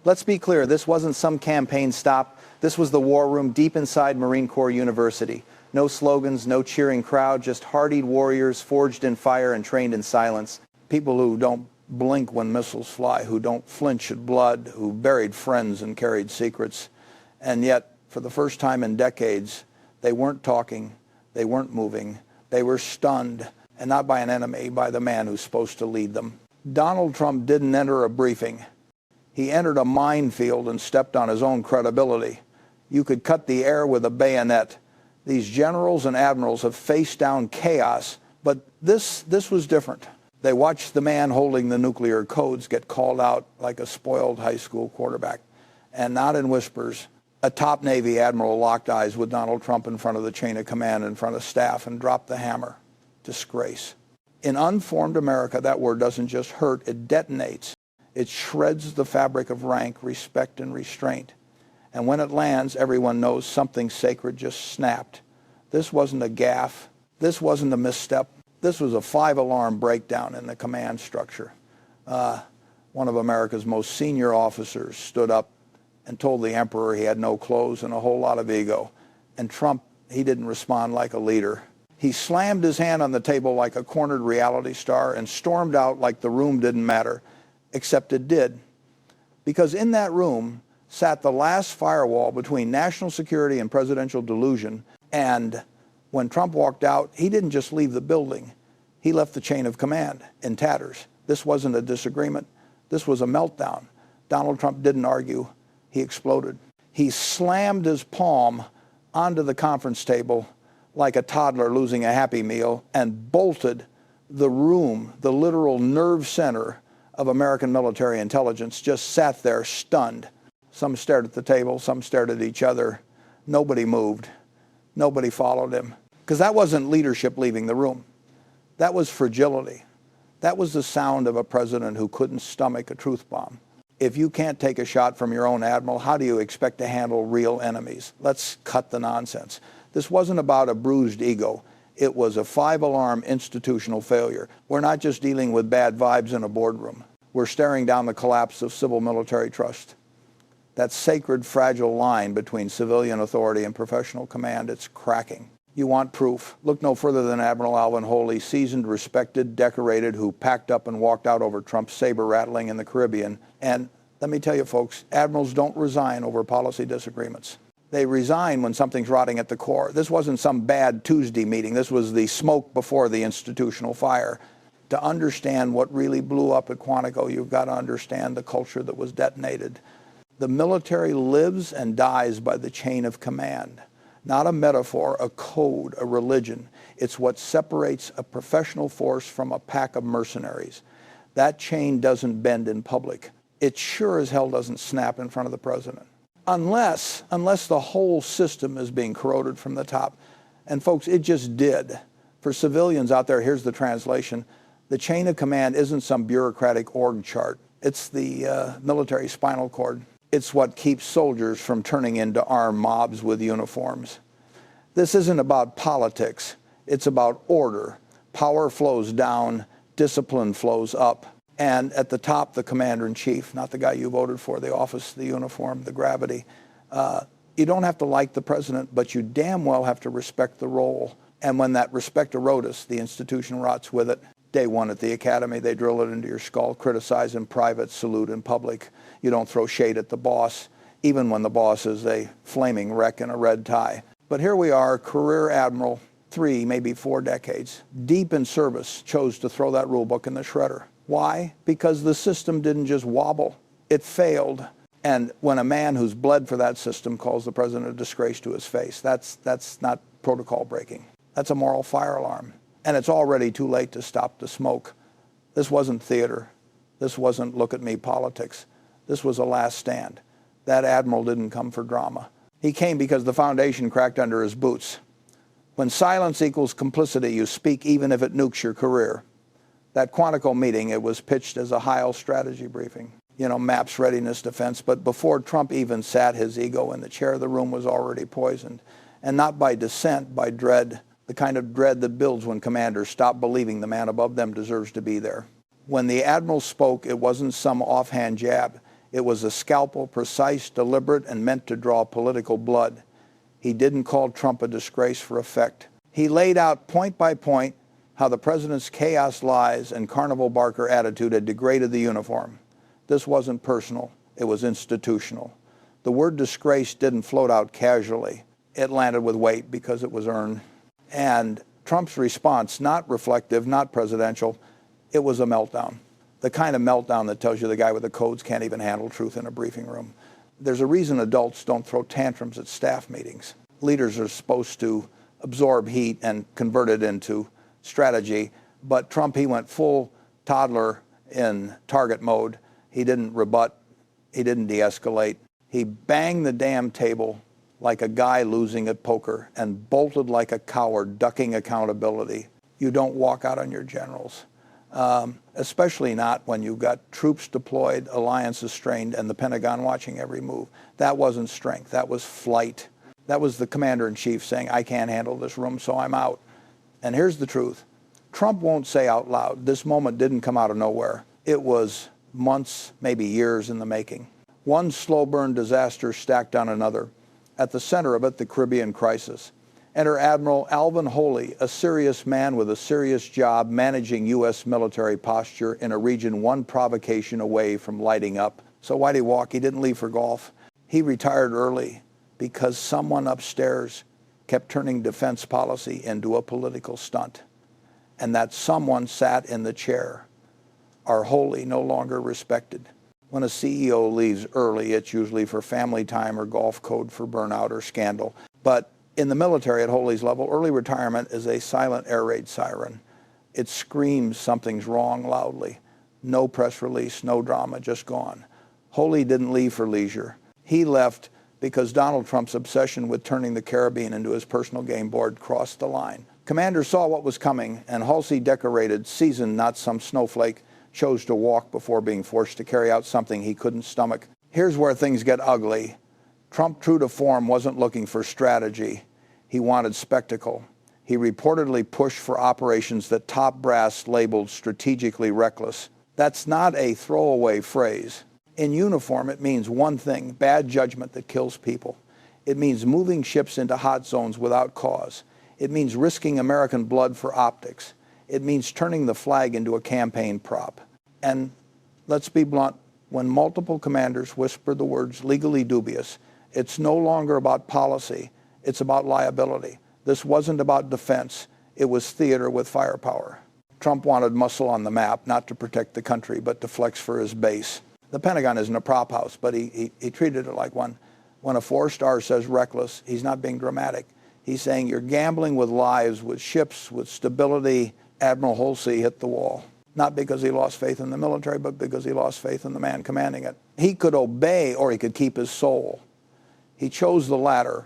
Let's be clear, this wasn't some campaign stop. This was the war room deep inside Marine Corps University. No slogans, no cheering crowd, just hardied warriors forged in fire and trained in silence. People who don't blink when missiles fly, who don't flinch at blood, who buried friends and carried secrets. And yet, for the first time in decades, they weren't talking, they weren't moving, they were stunned, and not by an enemy, by the man who's supposed to lead them. Donald Trump didn't enter a briefing. He entered a minefield and stepped on his own credibility. You could cut the air with a bayonet. These generals and admirals have faced down chaos, but this was different. They watched the man holding the nuclear codes get called out like a spoiled high school quarterback. And not in whispers. A top Navy admiral locked eyes with Donald Trump in front of the chain of command, in front of staff, and dropped the hammer. Disgrace. In unformed America, that word doesn't just hurt, it detonates. It shreds the fabric of rank, respect, and restraint. And when it lands, everyone knows something sacred just snapped. This wasn't a gaffe. This wasn't a misstep. This was a 5-alarm breakdown in the command structure. One of America's most senior officers stood up and told the emperor he had no clothes and a whole lot of ego. And Trump, he didn't respond like a leader. He slammed his hand on the table like a cornered reality star and stormed out like the room didn't matter, except it did. Because in that room sat the last firewall between national security and presidential delusion. And when Trump walked out, he didn't just leave the building. He left the chain of command in tatters. This wasn't a disagreement. This was a meltdown. Donald Trump didn't argue. He exploded. He slammed his palm onto the conference table like a toddler losing a Happy Meal and bolted the room, the literal nerve center of American military intelligence, just sat there stunned. Some stared at the table, some stared at each other. Nobody moved. Nobody followed him. Because that wasn't leadership leaving the room. That was fragility. That was the sound of a president who couldn't stomach a truth bomb. If you can't take a shot from your own admiral, how do you expect to handle real enemies? Let's cut the nonsense. This wasn't about a bruised ego. It was a 5-alarm institutional failure. We're not just dealing with bad vibes in a boardroom. We're staring down the collapse of civil-military trust. That sacred, fragile line between civilian authority and professional command, it's cracking. You want proof? Look no further than Admiral Alvin Hulsey, seasoned, respected, decorated, who packed up and walked out over Trump's saber rattling in the Caribbean. And let me tell you, folks, admirals don't resign over policy disagreements. They resign when something's rotting at the core. This wasn't some bad Tuesday meeting. This was the smoke before the institutional fire. To understand what really blew up at Quantico, you've got to understand the culture that was detonated. The military lives and dies by the chain of command. Not a metaphor, a code, a religion. It's what separates a professional force from a pack of mercenaries. That chain doesn't bend in public. It sure as hell doesn't snap in front of the president. Unless the whole system is being corroded from the top. And folks, it just did. For civilians out there, here's the translation. The chain of command isn't some bureaucratic org chart. It's the military spinal cord. It's what keeps soldiers from turning into armed mobs with uniforms. This isn't about politics. It's about order. Power flows down, discipline flows up. And at the top, the commander-in-chief, not the guy you voted for, the office, the uniform, the gravity. You don't have to like the president, but you damn well have to respect the role. And when that respect erodes, the institution rots with it. Day one at the academy, they drill it into your skull, criticize in private, salute in public. You don't throw shade at the boss, even when the boss is a flaming wreck in a red tie. But here we are, career admiral, 3, maybe 4 decades, deep in service, chose to throw that rule book in the shredder. Why? Because the system didn't just wobble, it failed. And when a man who's bled for that system calls the president a disgrace to his face, that's not protocol breaking. That's a moral fire alarm. And it's already too late to stop the smoke. This wasn't theater. This wasn't look at me politics. This was a last stand. That admiral didn't come for drama. He came because the foundation cracked under his boots. When silence equals complicity, you speak even if it nukes your career. That Quantico meeting, it was pitched as a Heil strategy briefing. You know, maps, readiness, defense. But before Trump even sat his ego in the chair, the room was already poisoned. And not by dissent, by dread. The kind of dread that builds when commanders stop believing the man above them deserves to be there. When the admiral spoke, it wasn't some offhand jab. It was a scalpel, precise, deliberate, and meant to draw political blood. He didn't call Trump a disgrace for effect. He laid out point by point how the president's chaos, lies, and carnival barker attitude had degraded the uniform. This wasn't personal. It was institutional. The word disgrace didn't float out casually. It landed with weight because it was earned. And Trump's response, not reflective, not presidential, it was a meltdown. The kind of meltdown that tells you the guy with the codes can't even handle truth in a briefing room. There's a reason adults don't throw tantrums at staff meetings. Leaders are supposed to absorb heat and convert it into strategy. But Trump, he went full toddler in target mode. He didn't rebut. He didn't de-escalate. He banged the damn table like a guy losing at poker and bolted like a coward, ducking accountability. You don't walk out on your generals, especially not when you've got troops deployed, alliances strained, and the Pentagon watching every move. That wasn't strength. That was flight. That was the commander-in-chief saying, I can't handle this room, so I'm out. And here's the truth. Trump won't say out loud, this moment didn't come out of nowhere. It was months, maybe years in the making. One slow burn disaster stacked on another. At the center of it, the Caribbean crisis. Enter Admiral Alvin Hulsey, a serious man with a serious job managing U.S. military posture in a region one provocation away from lighting up. So why'd he walk? He didn't leave for golf. He retired early because someone upstairs kept turning defense policy into a political stunt. And that someone sat in the chair. Our Hulsey no longer respected. When a CEO leaves early, it's usually for family time or golf code for burnout or scandal. But in the military at Hulsey's level, early retirement is a silent air raid siren. It screams something's wrong loudly. No press release, no drama, just gone. Hulsey didn't leave for leisure. He left because Donald Trump's obsession with turning the Caribbean into his personal game board crossed the line. Commanders saw what was coming, and Hulsey, decorated, seasoned, not some snowflake, chose to walk before being forced to carry out something he couldn't stomach. Here's where things get ugly. Trump, true to form, wasn't looking for strategy. He wanted spectacle. He reportedly pushed for operations that top brass labeled strategically reckless. That's not a throwaway phrase. In uniform, it means one thing, bad judgment that kills people. It means moving ships into hot zones without cause. It means risking American blood for optics. It means turning the flag into a campaign prop. And let's be blunt, when multiple commanders whisper the words legally dubious, it's no longer about policy, it's about liability. This wasn't about defense, it was theater with firepower. Trump wanted muscle on the map, not to protect the country, but to flex for his base. The Pentagon isn't a prop house, but he treated it like one. When a four-star says reckless, he's not being dramatic. He's saying you're gambling with lives, with ships, with stability. Admiral Hulsey hit the wall. Not because he lost faith in the military, but because he lost faith in the man commanding it. He could obey or he could keep his soul. He chose the latter.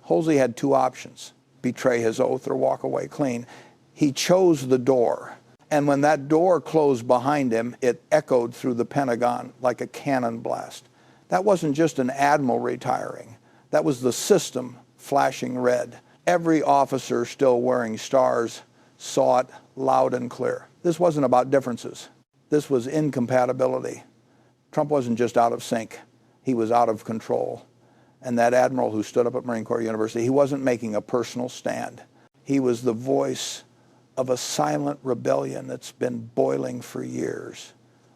Hulsey had two options, betray his oath or walk away clean. He chose the door. And when that door closed behind him, it echoed through the Pentagon like a cannon blast. That wasn't just an admiral retiring. That was the system flashing red. Every officer still wearing stars saw it loud and clear. This wasn't about differences. This was incompatibility. Trump wasn't just out of sync. He was out of control. And that admiral who stood up at Marine Corps University, he wasn't making a personal stand. He was the voice of a silent rebellion that's been boiling for years.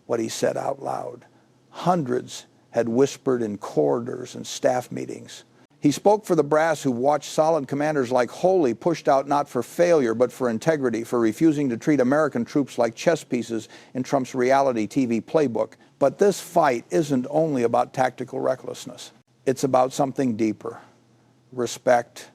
What he said out loud. Hundreds had whispered in corridors and staff meetings. He spoke for the brass who watched solid commanders like Hulsey pushed out not for failure but for integrity, for refusing to treat American troops like chess pieces in Trump's reality TV playbook. But this fight isn't only about tactical recklessness. It's about something deeper. Respect,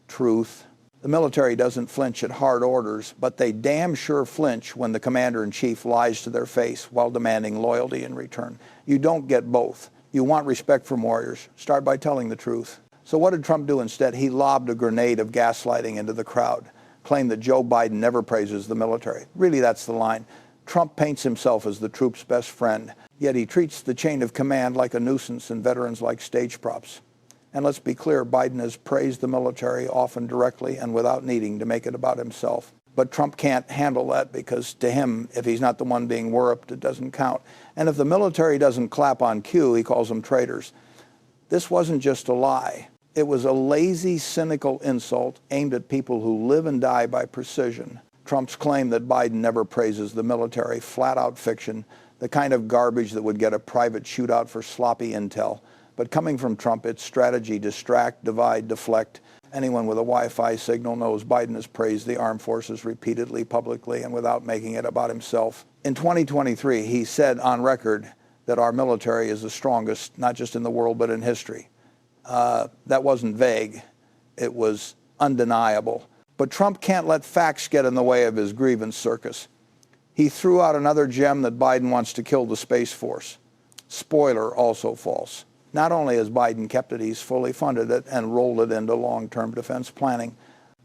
truth. The military doesn't flinch at hard orders, but they damn sure flinch when the commander-in-chief lies to their face while demanding loyalty in return. You don't get both. You want respect from warriors. Start by telling the truth. So what did Trump do instead? He lobbed a grenade of gaslighting into the crowd, claimed that Joe Biden never praises the military. Really, that's the line. Trump paints himself as the troops' best friend, yet he treats the chain of command like a nuisance and veterans like stage props. And let's be clear, Biden has praised the military, often directly and without needing to make it about himself. But Trump can't handle that because to him, if he's not the one being worripped, it doesn't count. And if the military doesn't clap on cue, he calls them traitors. This wasn't just a lie. It was a lazy, cynical insult aimed at people who live and die by precision. Trump's claim that Biden never praises the military, flat-out fiction, the kind of garbage that would get a private shootout for sloppy intel. But coming from Trump, it's strategy: distract, divide, deflect. Anyone with a Wi-Fi signal knows Biden has praised the armed forces repeatedly, publicly, and without making it about himself. In 2023, he said on record that our military is the strongest, not just in the world, but in history. That wasn't vague. It was undeniable. But Trump can't let facts get in the way of his grievance circus. He threw out another gem that Biden wants to kill the Space Force. Spoiler, also false. Not only has Biden kept it, he's fully funded it and rolled it into long-term defense planning.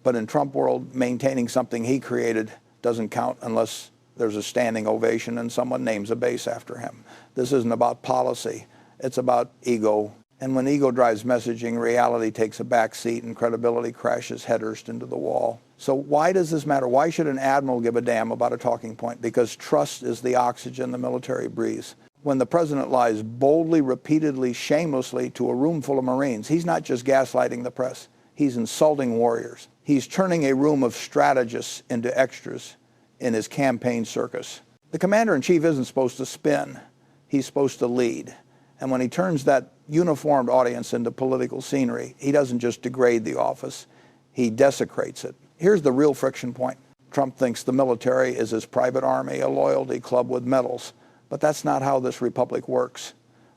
But in Trump world, maintaining something he created doesn't count unless there's a standing ovation and someone names a base after him. This isn't about policy. It's about ego. And when ego drives messaging, reality takes a back seat and credibility crashes headfirst into the wall. So why does this matter? Why should an admiral give a damn about a talking point? Because trust is the oxygen the military breathes. When the president lies boldly, repeatedly, shamelessly to a room full of Marines, he's not just gaslighting the press. He's insulting warriors. He's turning a room of strategists into extras in his campaign circus. The commander-in-chief isn't supposed to spin. He's supposed to lead. And when he turns that uniformed audience into political scenery, he doesn't just degrade the office, he desecrates it. Here's the real friction point. Trump thinks the military is his private army, a loyalty club with medals. But that's not how this republic works.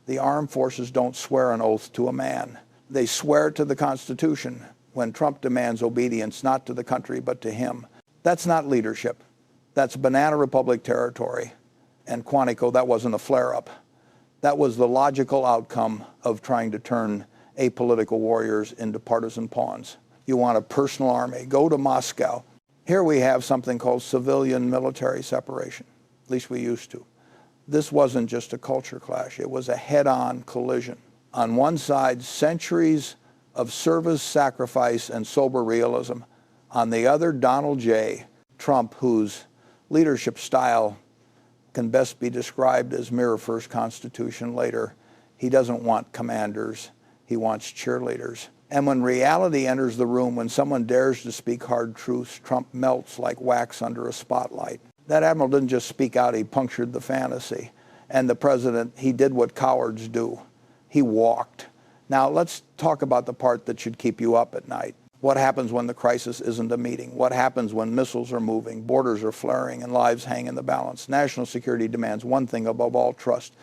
The armed forces don't swear an oath to a man. They swear to the Constitution when Trump demands obedience not to the country but to him. That's not leadership. That's banana republic territory. And Quantico, that wasn't a flare-up. That was the logical outcome of trying to turn apolitical warriors into partisan pawns. You want a personal army, go to Moscow. Here we have something called civilian-military separation. At least we used to. This wasn't just a culture clash. It was a head-on collision. On one side, centuries of service, sacrifice, and sober realism. On the other, Donald J. Trump, whose leadership style can best be described as mirror first, Constitution later. He doesn't want commanders. He wants cheerleaders. And when reality enters the room, when someone dares to speak hard truths, Trump melts like wax under a spotlight. That admiral didn't just speak out, he punctured the fantasy. And the president, he did what cowards do. He walked. Now let's talk about the part that should keep you up at night. What happens when the crisis isn't a meeting? What happens when missiles are moving, borders are flaring, and lives hang in the balance? National security demands one thing above all: trust.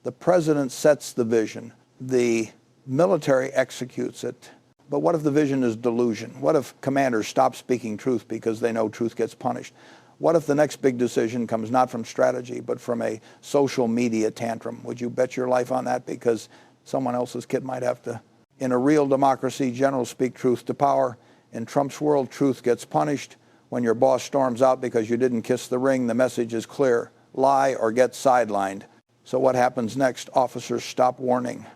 The president sets the vision. The military executes it. But what if the vision is delusion? What if commanders stop speaking truth because they know truth gets punished? What if the next big decision comes not from strategy, but from a social media tantrum? Would you bet your life on that? Because someone else's kid might have to. In a real democracy, generals speak truth to power. In Trump's world, truth gets punished. When your boss storms out because you didn't kiss the ring, the message is clear: lie or get sidelined. So what happens next? Officers stop warning.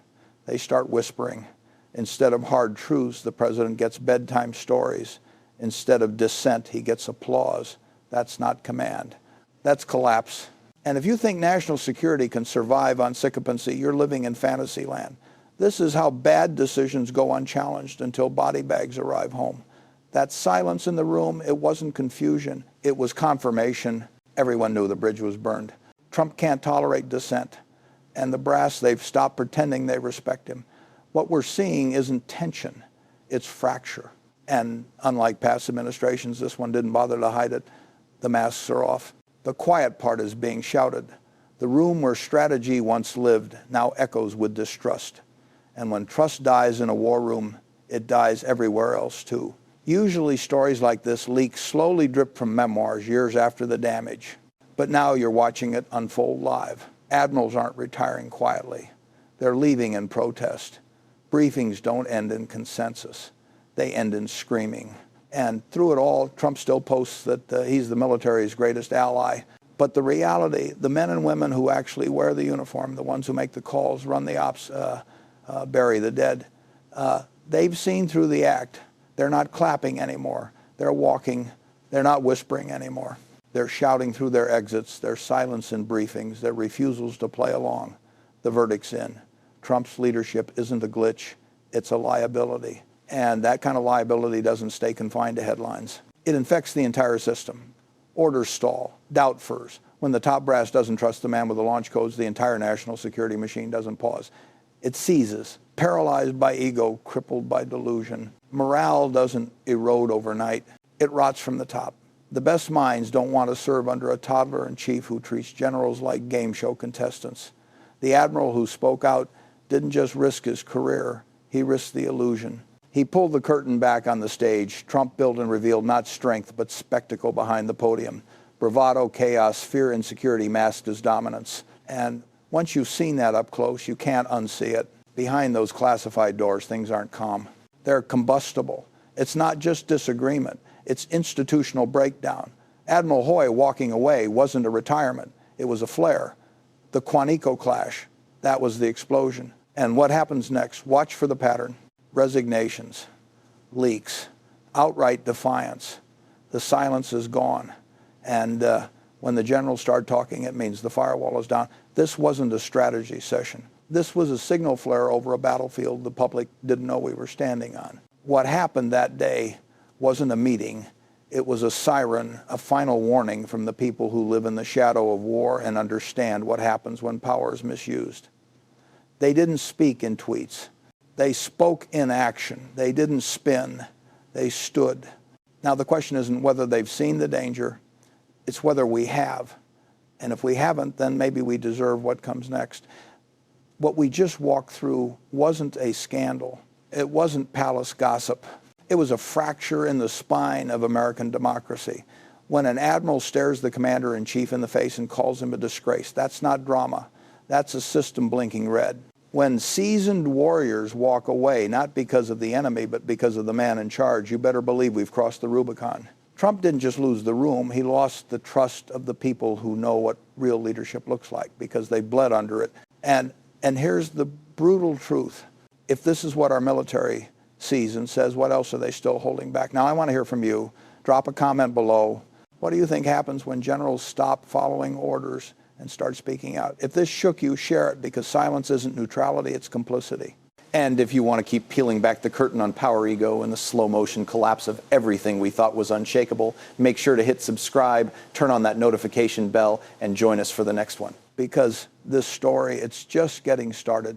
They start whispering. Instead of hard truths, the president gets bedtime stories. Instead of dissent, he gets applause. That's not command. That's collapse. And if you think national security can survive on sycophancy, you're living in fantasy land. This is how bad decisions go unchallenged until body bags arrive home. That silence in the room, it wasn't confusion. It was confirmation. Everyone knew the bridge was burned. Trump can't tolerate dissent. And the brass, they've stopped pretending they respect him. What we're seeing isn't tension, it's fracture. And unlike past administrations, this one didn't bother to hide it. The masks are off. The quiet part is being shouted. The room where strategy once lived now echoes with distrust. And when trust dies in a war room, it dies everywhere else too. Usually stories like this leak, slowly drip from memoirs years after the damage. But now you're watching it unfold live. Admirals aren't retiring quietly. They're leaving in protest. Briefings don't end in consensus. They end in screaming. And through it all, Trump still posts that he's the military's greatest ally. But the reality, the men and women who actually wear the uniform, the ones who make the calls, run the ops, bury the dead, they've seen through the act. They're not clapping anymore. They're walking They're not whispering anymore. They're shouting through their exits, their silence in briefings, their refusals to play along. The verdict's in. Trump's leadership isn't a glitch, it's a liability. And that kind of liability doesn't stay confined to headlines. It infects the entire system. Orders stall, doubt furs. When the top brass doesn't trust the man with the launch codes, the entire national security machine doesn't pause. It seizes, paralyzed by ego, crippled by delusion. Morale doesn't erode overnight. It rots from the top. The best minds don't want to serve under a toddler-in-chief who treats generals like game show contestants. The admiral who spoke out didn't just risk his career, he risked the illusion. He pulled the curtain back on the stage. Trump built and revealed not strength, but spectacle behind the podium. Bravado, chaos, fear, insecurity masked as dominance. And once you've seen that up close, you can't unsee it. Behind those classified doors, things aren't calm. They're combustible. It's not just disagreement. It's institutional breakdown. Admiral Hoy walking away wasn't a retirement. It was a flare. The Quantico clash, that was the explosion. And what happens next? Watch for the pattern. Resignations, leaks, outright defiance. The silence is gone. And when the generals start talking, it means the firewall is down. This wasn't a strategy session. This was a signal flare over a battlefield the public didn't know we were standing on. What happened that day wasn't a meeting. It was a siren, a final warning from the people who live in the shadow of war and understand what happens when power is misused. They didn't speak in tweets. They spoke in action. They didn't spin. They stood. Now, the question isn't whether they've seen the danger. It's whether we have. And if we haven't, then maybe we deserve what comes next. What we just walked through wasn't a scandal. It wasn't palace gossip. It was a fracture in the spine of American democracy. When an admiral stares the commander-in-chief in the face and calls him a disgrace, that's not drama. That's a system blinking red. When seasoned warriors walk away, not because of the enemy, but because of the man in charge, you better believe we've crossed the Rubicon. Trump didn't just lose the room, he lost the trust of the people who know what real leadership looks like because they bled under it. And here's the brutal truth. If this is what our military sees and says, what else are they still holding back? Now, I want to hear from you. Drop a comment below. What do you think happens when generals stop following orders and start speaking out? If this shook you, share it, because silence isn't neutrality, it's complicity. And if you want to keep peeling back the curtain on power ego and the slow motion collapse of everything we thought was unshakable, make sure to hit subscribe, turn on that notification bell, and join us for the next one. Because this story, it's just getting started.